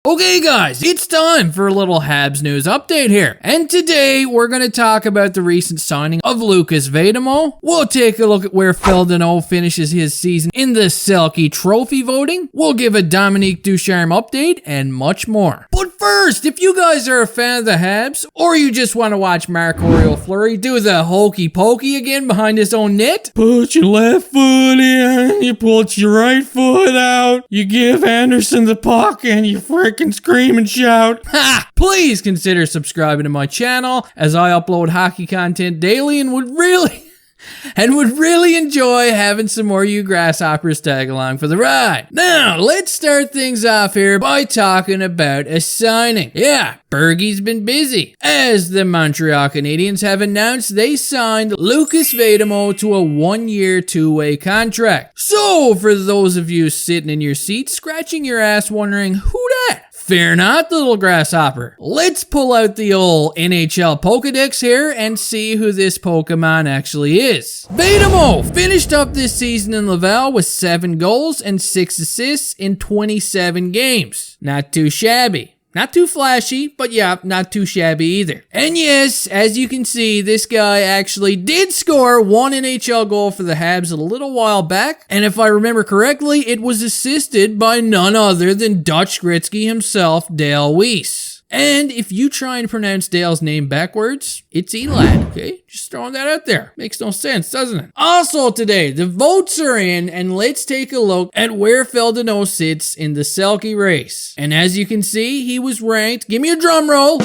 Okay guys, it's time for a little Habs news update here. And today we're going to talk about the recent signing of Lukas Vejdemo. We'll take a look at where Danault finishes his season in the Selke Trophy voting. We'll give a Dominique Ducharme update and much more. But first, if you guys are a fan of the Habs, or you just want to watch Marc-Andre Fleury do the hokey pokey again behind his own net, put your left foot in, you put your right foot out, you give Anderson the puck, and you frickin' scream and shout. Ha! Please consider subscribing to my channel, as I upload hockey content daily and would really enjoy having some more you grasshoppers tag along for the ride. Now, let's start things off here by talking about a signing. Yeah, Bergie's been busy, as the Montreal Canadiens have announced they signed Lukas Vejdemo to a 1-year, 2-way contract. So, for those of you sitting in your seats, scratching your ass wondering, who dat? Fear not, little grasshopper. Let's pull out the old NHL Pokedex here and see who this Pokemon actually is. Vejdemo finished up this season in Laval with 7 goals and 6 assists in 27 games. Not too shabby. Not too flashy, but yeah, not too shabby either. And yes, as you can see, this guy actually did score one NHL goal for the Habs a little while back. And if I remember correctly, it was assisted by none other than Dutch Gretzky himself, Dale Weiss. And if you try and pronounce Dale's name backwards, it's Elad, okay? Just throwing that out there. Makes no sense, doesn't it? Also today, the votes are in, and let's take a look at where Danault sits in the Selke race. And as you can see, he was ranked, give me a drum roll,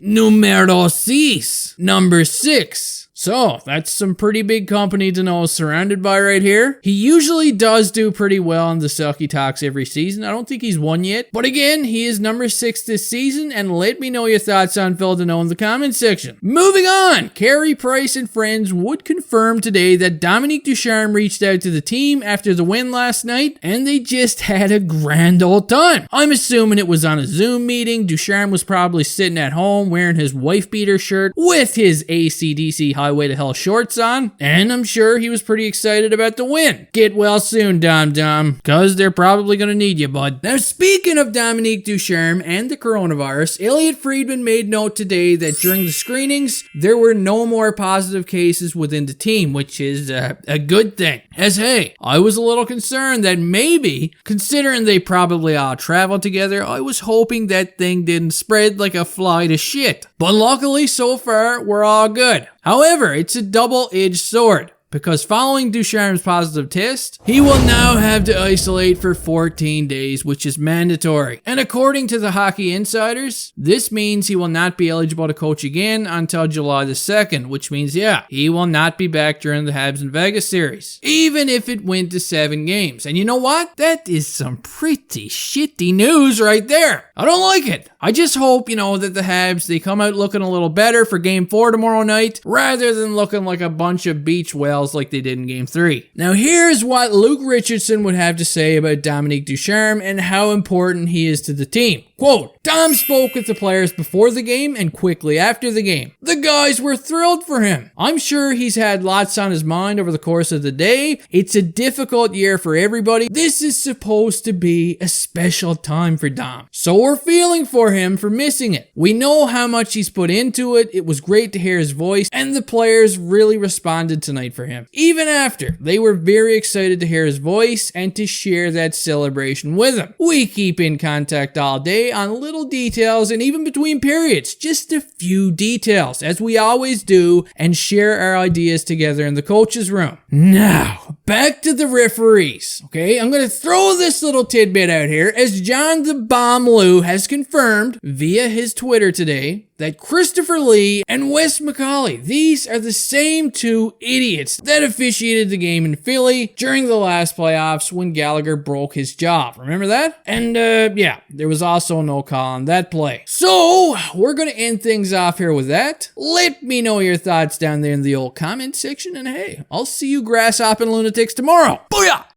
numero 6, number 6. So, that's some pretty big company Danault surrounded by right here. He usually does do pretty well in the Selke talks every season. I don't think he's won yet. But again, he is number 6 this season, and let me know your thoughts on Danault in the comments section. Moving on, Carey Price and friends would confirm today that Dominique Ducharme reached out to the team after the win last night, and they just had a grand old time. I'm assuming it was on a Zoom meeting. Ducharme was probably sitting at home wearing his wife-beater shirt with his AC/DC Highway to Hell shorts on, and I'm sure he was pretty excited about the win. Get well soon, Dom, cause they're probably gonna need you, bud. Now, speaking of Dominique Ducharme and the coronavirus, Elliot Friedman made note today that during the screenings, there were no more positive cases within the team, which is a good thing. As hey, I was a little concerned that maybe, considering they probably all traveled together, I was hoping that thing didn't spread like a fly to shit. But luckily, so far, we're all good. However, it's a double-edged sword, because following Ducharme's positive test, he will now have to isolate for 14 days, which is mandatory. And according to the Hockey Insiders, this means he will not be eligible to coach again until July the 2nd, which means, yeah, he will not be back during the Habs and Vegas series, even if it went to 7 games. And you know what? That is some pretty shitty news right there. I don't like it. I just hope, that the Habs, they come out looking a little better for Game 4 tomorrow night, rather than looking like a bunch of beach whales like they did in Game 3. Now here's what Luke Richardson would have to say about Dominique Ducharme and how important he is to the team. Quote, Dom spoke with the players before the game and quickly after the game. The guys were thrilled for him. I'm sure he's had lots on his mind over the course of the day. It's a difficult year for everybody. This is supposed to be a special time for Dom. So we're feeling for him for missing it. We know how much he's put into it. It was great to hear his voice, and the players really responded tonight for him. Even after, they were very excited to hear his voice and to share that celebration with him. We keep in contact all day on little details and even between periods, just a few details, as we always do, and share our ideas together in the coach's room. Now, back to the referees, okay? I'm going to throw this little tidbit out here, as John the Bomb Lou has confirmed via his Twitter today that Christopher Lee and Wes McCauley, these are the same 2 idiots that officiated the game in Philly during the last playoffs when Gallagher broke his jaw. Remember that? And yeah, there was also no call on that play. So, we're going to end things off here with that. Let me know your thoughts down there in the old comment section, and hey, I'll see you grasshopping lunatics tomorrow. Booyah!